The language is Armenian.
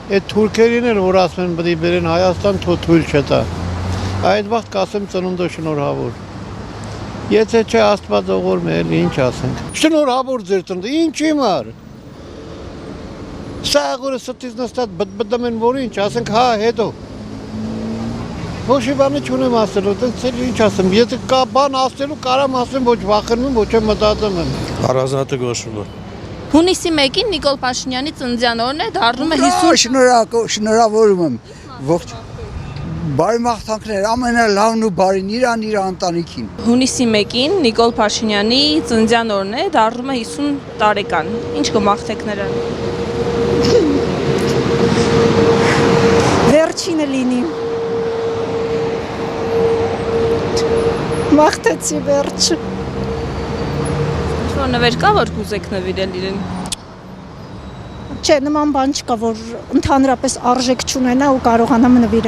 Այդ թուրքերին էլ որ ասում են պետք է բերեն Հայաստան, թույլ չտա։ Այդ վաղ կասեմ ծնունդը շնորհավոր։ Եթե չէ Աստված ողորմ է, էլի ինչ ասենք։ Շնորհավոր ձեր ծնունդը, ինչի մար։ Սա գորը ստից նստած բդում են որ ինչ, ասենք հա հետո։ Ոչ բանը չունեմ ասելու, դեռ ինչ ասեմ, եթե կա բան ասելու, կարամ ասեմ, ոչ վախենում, ոչ մտածում եմ։ Առանձնատը գոշումը։ Հունիսի 1-ին Նիկոլ Փաշինյանի ծննդյան օրն է, դառնում է 50 Շնորհավորում եմ ողջ բարի մաղթանքներ, ամենալավն ու բարին իրան իր ընտանիքին։ Հունիսի 1-ին Նիկոլ Փաշինյանի ծննդյան օրն է, դառնում է 50 տարեկան։ Ինչ կմաղթեք նրան։ Վերջինը լինի։ Մաղթեցի վերջը։ Ինչ-որ նվեր կա, որ կուզեք նվիրել իրեն։ Չէ, նման բան չկա, որ ընդհանրապես արժեք չունենա ու կարողանամ նվիրել։